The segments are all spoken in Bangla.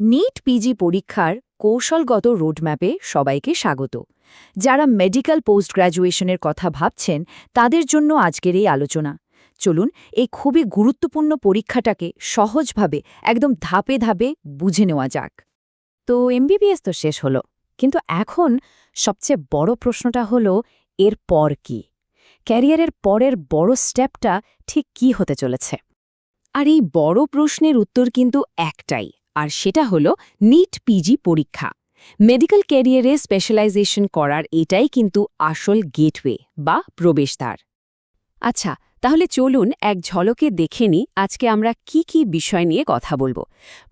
নিট পিজি পরীক্ষার কৌশলগত রোডম্যাপে সবাইকে স্বাগত। যারা মেডিকেল পোস্ট গ্র্যাজুয়েশনের কথা ভাবছেন তাদের জন্য আজকের এই আলোচনা। চলুন এই খুবই গুরুত্বপূর্ণ পরীক্ষাটাকে সহজভাবে একদম ধাপে ধাপে বুঝে নেওয়া যাক। তো এমবিবিএস তো শেষ হলো, কিন্তু এখন সবচেয়ে বড় প্রশ্নটা হলো এর পর কি? ক্যারিয়ারের পরের বড় স্টেপটা ঠিক কি হতে চলেছে? আর এই বড় প্রশ্নের উত্তর কিন্তু একটাই, আর সেটা হলো নিট পিজি পরীক্ষা। মেডিকেল ক্যারিয়ারে স্পেশালাইজেশন করার এটাই কিন্তু আসল গেটওয়ে বা প্রবেশদ্বার। আচ্ছা, তাহলে চলুন এক ঝলকে দেখে নিই আজকে আমরা কি কি বিষয় নিয়ে কথা বলবো।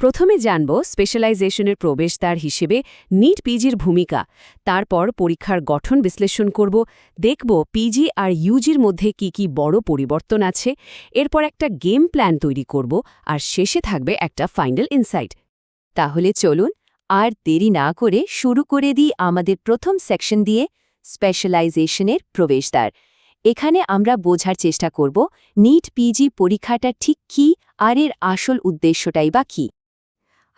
প্রথমে জানব স্পেশালাইজেশনের প্রবেশদ্বার হিসেবে নিট পিজির ভূমিকা, তারপর পরীক্ষার গঠন বিশ্লেষণ করব, দেখব পিজি আর ইউজির মধ্যে কি কি বড় পরিবর্তন আছে, এরপর একটা গেম প্ল্যান তৈরি করব, আর শেষে থাকবে একটা ফাইনাল ইনসাইট। তাহলে চলুন আর দেরি না করে শুরু করে দিই আমাদের প্রথম সেকশন দিয়ে, স্পেশালাইজেশনের প্রবেশদ্বার। এখানে আমরা বোঝার চেষ্টা করব নিট পিজি পরীক্ষাটা ঠিক কী আর এর আসল উদ্দেশ্যটাই বা কী।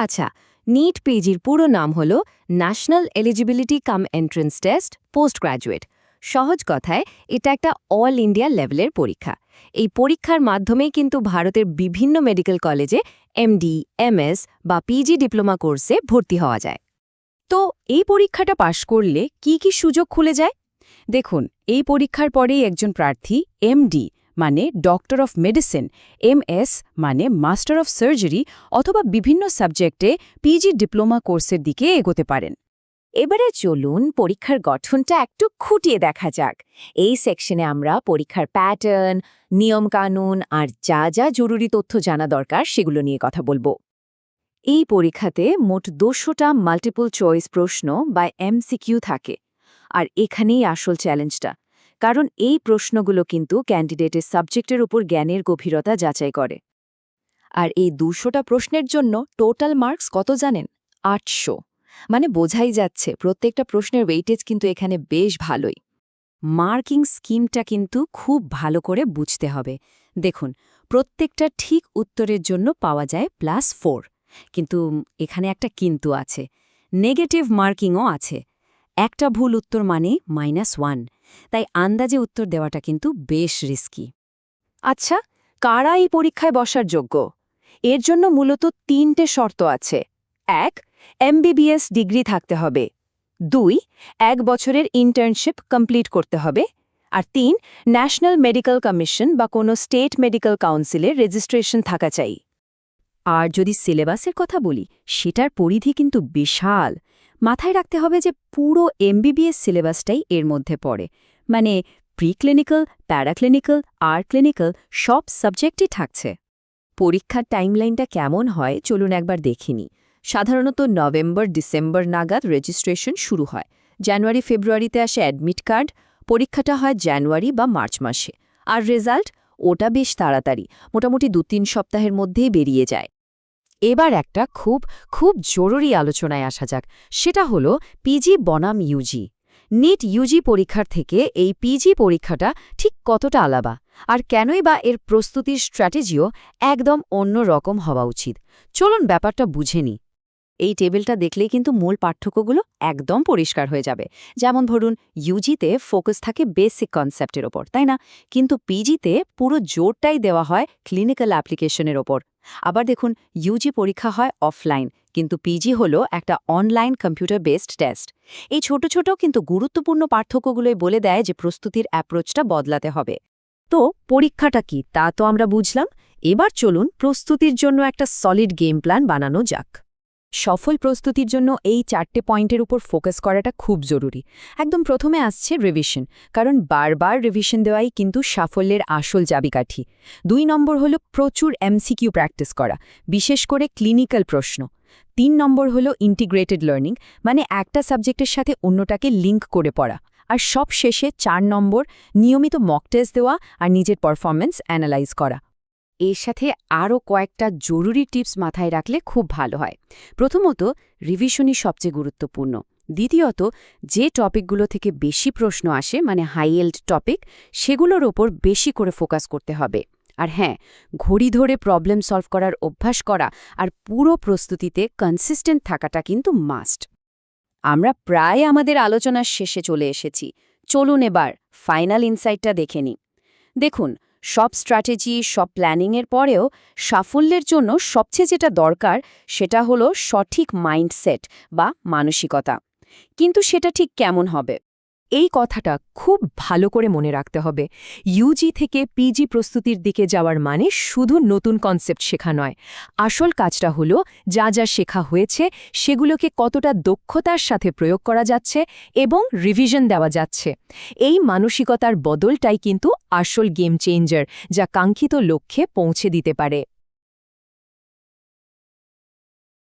আচ্ছা, নিট পিজির পুরো নাম হল ন্যাশনাল এলিজিবিলিটি কাম এন্ট্রান্স টেস্ট পোস্ট গ্র্যাজুয়েট। সহজ কথায় এটা একটা অল ইন্ডিয়া লেভেলের পরীক্ষা। এই পরীক্ষার মাধ্যমেই কিন্তু ভারতের বিভিন্ন মেডিকেল কলেজে এমডি, এমএস বা পিজি ডিপ্লোমা কোর্সে ভর্তি হওয়া যায়। তো এই পরীক্ষাটা পাশ করলে কি কি সুযোগ খুলে যায়? দেখুন, এই পরীক্ষার পরেই একজন প্রার্থী এমডি মানে ডক্টর অফ মেডিসিন, এমএস মানে মাস্টার অফ সার্জারি অথবা বিভিন্ন সাবজেক্টে পিজি ডিপ্লোমা কোর্সের দিকে এগোতে পারেন। এবারে চলুন পরীক্ষার গঠনটা একটু খুঁটিয়ে দেখা যাক। এই সেকশনে আমরা পরীক্ষার প্যাটার্ন, নিয়মকানুন আর যা যা জরুরি তথ্য জানা দরকার সেগুলো নিয়ে কথা বলবো। এই পরীক্ষাতে মোট 200টা মাল্টিপল চয়েস প্রশ্ন বা এমসিকিউ থাকে। আর এখানেই আসল চ্যালেঞ্জটা, কারণ এই প্রশ্নগুলো কিন্তু ক্যান্ডিডেটের সাবজেক্টের উপর জ্ঞানের গভীরতা যাচাই করে। আর এই 200টা প্রশ্নের জন্য টোটাল মার্কস কত জানেন? 800। মানে বোঝাই যাচ্ছে প্রত্যেকটা প্রশ্নের ওয়েটেজ কিন্তু এখানে বেশ ভালোই। মার্কিং স্কিমটা কিন্তু খুব ভালো করে বুঝতে হবে। দেখুন, প্রত্যেকটা ঠিক উত্তরের জন্য পাওয়া যায় +4, কিন্তু এখানে একটা কিন্তু আছে, নেগেটিভ মার্কিংও আছে। একটা ভুল উত্তর মানে -1, তাই আন্দাজে উত্তর দেওয়াটা কিন্তু বেশ রিস্কি। আচ্ছা, কারা এই পরীক্ষায় বসার যোগ্য? এর জন্য মূলত 3টে শর্ত আছে। 1, এমবিবিএস ডিগ্রি থাকতে হবে। 2, 1 বছরের ইন্টার্নশিপ কমপ্লিট করতে হবে। আর 3, ন্যাশনাল মেডিকেল কমিশন বা কোনো স্টেট মেডিকেল কাউন্সিলের রেজিস্ট্রেশন থাকা চাই। আর যদি সিলেবাসের কথা বলি, সেটার পরিধি কিন্তু বিশাল। মাথায় রাখতে হবে যে পুরো এমবিবিএস সিলেবাসটাই এর মধ্যে পড়ে, মানে প্রিক্লিনিক্যাল, প্যারাক্লিনিক্যাল আর ক্লিনিক্যাল সব সাবজেক্টই থাকছে। পরীক্ষার টাইমলাইনটা কেমন হয় চলুন একবার দেখিনি। সাধারণত নভেম্বর-ডিসেম্বর নাগাদ রেজিস্ট্রেশন শুরু হয়। জানুয়ারি-ফেব্রুয়ারিতে আসে অ্যাডমিট কার্ড। পরীক্ষাটা হয় জানুয়ারি বা মার্চ মাসে। আর রেজাল্ট, ওটা বেশ তাড়াতাড়ি, মোটামুটি 2-3 সপ্তাহের মধ্যেই বেরিয়ে যায়। এবার একটা খুব খুব জরুরি আলোচনায় আসা যাক। সেটা হলো পিজি বনাম ইউজি। নিট ইউজি পরীক্ষার থেকে এই পিজি পরীক্ষাটা ঠিক কতটা আলাদা, আর কেনই বা এর প্রস্তুতির স্ট্র্যাটেজিও একদম অন্য রকম হওয়া উচিত। চলুন ব্যাপারটা বুঝে নিই। এই টেবিলটা দেখলেই কিন্তু মূল পার্থক্যগুলো একদম পরিষ্কার হয়ে যাবে। যেমন ধরুন, ইউজিতে ফোকাস থাকে বেসিক কনসেপ্টের ওপর, তাই না? কিন্তু পিজিতে পুরো জোরটাই দেওয়া হয় ক্লিনিক্যাল অ্যাপ্লিকেশনের ওপর। আবার দেখুন, ইউজি পরীক্ষা হয় অফলাইন, কিন্তু পিজি হলো একটা অনলাইন কম্পিউটার বেসড টেস্ট। এই ছোট ছোট কিন্তু গুরুত্বপূর্ণ পার্থক্যগুলোই বলে দেয় যে প্রস্তুতির অ্যাপ্রোচটা বদলাতে হবে। তো পরীক্ষাটা কি তা তো আমরা বুঝলাম। এবার চলুন প্রস্তুতির জন্য একটা সলিড গেম প্ল্যান বানানো যাক। সফল প্রস্তুতির জন্য এই 4টে পয়েন্টের উপর ফোকাস করাটা খুব জরুরি। একদম প্রথমে আসছে রিভিশন, কারণ বারবার রিভিশন দেওয়াই কিন্তু সাফল্যের আসল চাবিকাঠি। 2 নম্বর হলো প্রচুর এমসিকিউ প্র্যাকটিস করা, বিশেষ করে ক্লিনিক্যাল প্রশ্ন। 3 নম্বর হলো ইন্টিগ্রেটেড লার্নিং, মানে একটা সাবজেক্টের সাথে অন্যটাকে লিঙ্ক করে পড়া। আর সব শেষে 4 নম্বর নিয়মিত মক টেস্ট দেওয়া আর নিজের পারফরম্যান্স অ্যানালাইজ করা। এর সাথে আরও কয়েকটা জরুরি টিপস মাথায় রাখলে খুব ভালো হয়। প্রথমত, রিভিশনই সবচেয়ে গুরুত্বপূর্ণ। দ্বিতীয়ত, যে টপিকগুলো থেকে বেশি প্রশ্ন আসে, মানে হাই ইল্ড টপিক, সেগুলোর ওপর বেশি করে ফোকাস করতে হবে। আর হ্যাঁ, ঘড়ি ধরে প্রবলেম সলভ করার অভ্যাস করা আর পুরো প্রস্তুতিতে কনসিস্টেন্ট থাকাটা কিন্তু মাস্ট। আমরা প্রায় আমাদের আলোচনার শেষে চলে এসেছি। চলুন এবার ফাইনাল ইনসাইটটা দেখে নিই। দেখুন, সব স্ট্র্যাটেজি, সব প্ল্যানিংয়ের পরেও সাফল্যের জন্য সবচেয়ে যেটা দরকার সেটা হলো সঠিক মাইন্ডসেট বা মানসিকতা। কিন্তু সেটা ঠিক কেমন হবে? এই কথাটা খুব ভালো করে মনে রাখতে হবে। ইউজি থেকে পিজি প্রস্তুতির দিকে যাওয়ার মানে শুধু নতুন কনসেপ্ট শেখা নয়। আসল কাজটা হলো যা যা শেখা হয়েছে সেগুলোকে কতটা দক্ষতার সাথে প্রয়োগ করা যাচ্ছে এবং রিভিশন দেওয়া যাচ্ছে। এই মানসিকতার বদলটাই কিন্তু আসল গেম চেঞ্জার, যা কাঙ্ক্ষিত লক্ষ্যে পৌঁছে দিতে পারে।